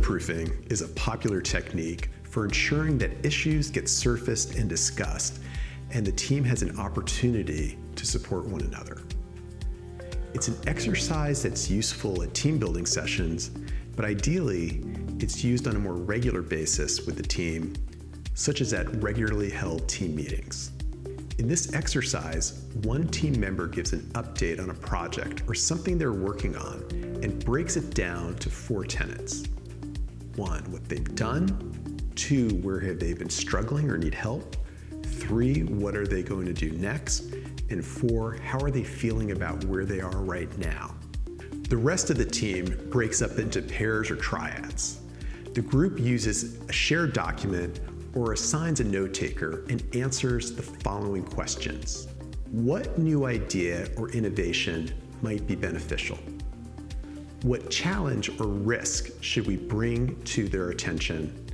Bulletproofing is a popular technique for ensuring that issues get surfaced and discussed, and the team has an opportunity to support one another. It's an exercise that's useful at team building sessions, but ideally, it's used on a more regular basis with the team, such as at regularly held team meetings. In this exercise, one team member gives an update on a project or something they're working on and breaks it down to 4 tenets. 1, what they've done. 2, where have they been struggling or need help. 3, what are they going to do next? And 4, how are they feeling about where they are right now? The rest of the team breaks up into pairs or triads. The group uses a shared document or assigns a note taker and answers the following questions. What new idea or innovation might be beneficial? What challenge or risk should we bring to their attention?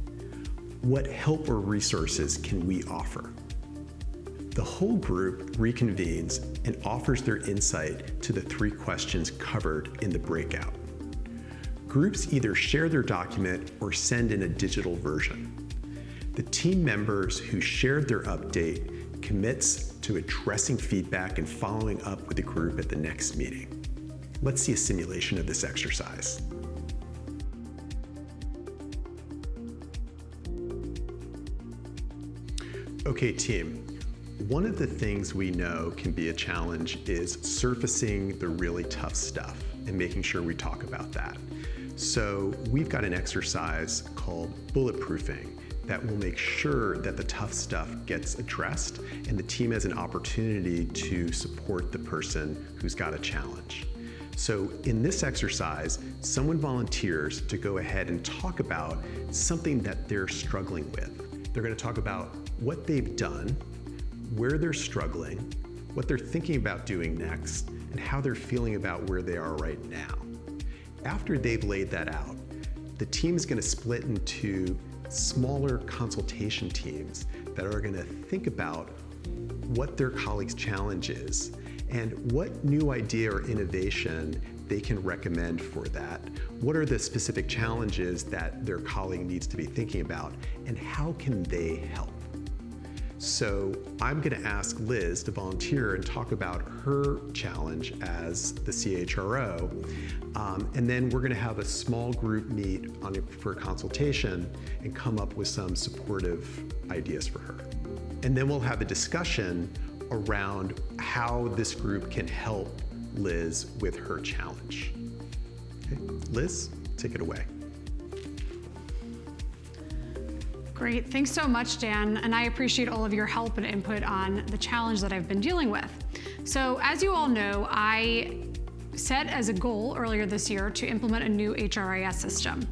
What help or resources can we offer? The whole group reconvenes and offers their insight to the 3 questions covered in the breakout. Groups either share their document or send in a digital version. The team members who shared their update commits to addressing feedback and following up with the group at the next meeting. Let's see a simulation of this exercise. Okay, team. One of the things we know can be a challenge is surfacing the really tough stuff and making sure we talk about that. So we've got an exercise called bulletproofing that will make sure that the tough stuff gets addressed and the team has an opportunity to support the person who's got a challenge. So in this exercise, someone volunteers to go ahead and talk about something that they're struggling with. They're going to talk about what they've done, where they're struggling, what they're thinking about doing next, and how they're feeling about where they are right now. After they've laid that out, the team is going to split into smaller consultation teams that are going to think about what their colleagues' challenge is and what new idea or innovation they can recommend for that. What are the specific challenges that their colleague needs to be thinking about, and how can they help? So I'm going to ask Liz to volunteer and talk about her challenge as the CHRO, and then we're going to have a small group meet for a consultation and come up with some supportive ideas for her. And then we'll have a discussion around how this group can help Liz with her challenge. Okay. Liz, take it away. Great, thanks so much, Dan, and I appreciate all of your help and input on the challenge that I've been dealing with. So as you all know, I set as a goal earlier this year to implement a new HRIS system.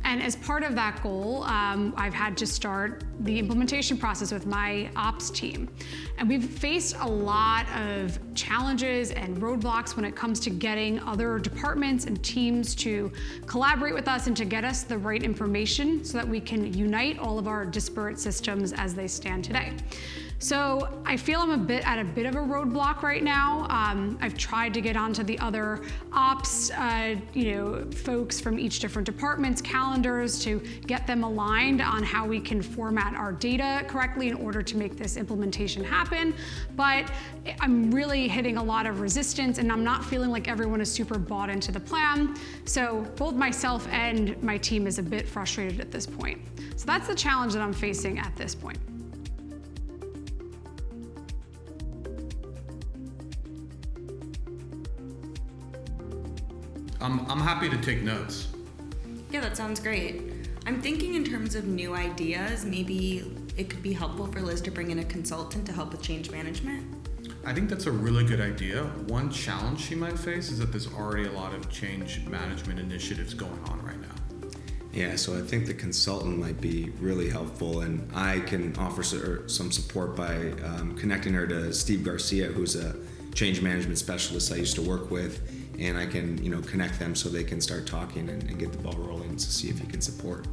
And as part of that goal, I've had to start the implementation process with my ops team. And we've faced a lot of challenges and roadblocks when it comes to getting other departments and teams to collaborate with us and to get us the right information so that we can unite all of our disparate systems as they stand today. So I feel I'm at a bit of a roadblock right now. I've tried to get onto the other ops, folks from each different department's calendars to get them aligned on how we can format our data correctly in order to make this implementation happen. But I'm really hitting a lot of resistance, and I'm not feeling like everyone is super bought into the plan. So both myself and my team is a bit frustrated at this point. So that's the challenge that I'm facing at this point. I'm happy to take notes. Yeah, that sounds great. I'm thinking in terms of new ideas, maybe it could be helpful for Liz to bring in a consultant to help with change management. I think that's a really good idea. One challenge she might face is that there's already a lot of change management initiatives going on right now. Yeah, so I think the consultant might be really helpful, and I can offer some support by connecting her to Steve Garcia, who's a change management specialist I used to work with, and I can connect them so they can start talking and get the ball rolling to see if he can support.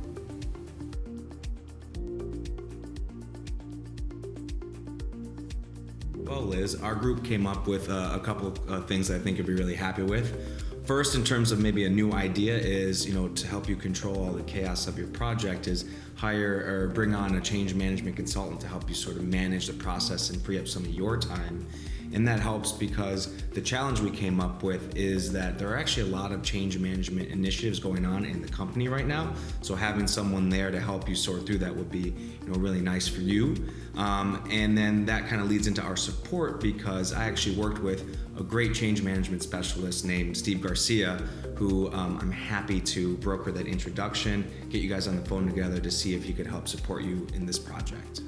Well, Liz, our group came up with a couple of things I think you'll be really happy with. first, in terms of maybe a new idea, is to help you control all the chaos of your project, is hire or bring on a change management consultant to help you sort of manage the process and free up some of your time. And that helps because the challenge we came up with is that there are actually a lot of change management initiatives going on in the company right now. So having someone there to help you sort through that would be really nice for you. And then that kind of leads into our support, because I actually worked with a great change management specialist named Steve Garcia, who I'm happy to broker that introduction, get you guys on the phone together to see if he could help support you in this project.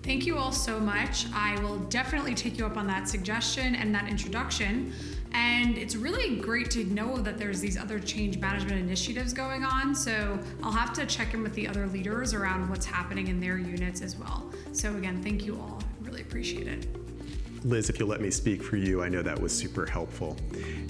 Thank you all so much. I will definitely take you up on that suggestion and that introduction. And it's really great to know that there's these other change management initiatives going on. So I'll have to check in with the other leaders around what's happening in their units as well. So again, thank you all. I really appreciate it. Liz, if you'll let me speak for you, I know that was super helpful.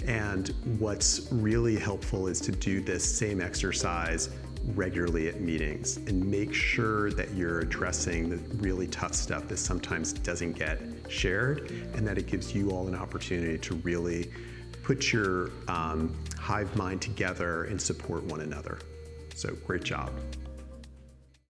And what's really helpful is to do this same exercise regularly at meetings and make sure that you're addressing the really tough stuff that sometimes doesn't get shared, and that it gives you all an opportunity to really put your hive mind together and support one another. So great job.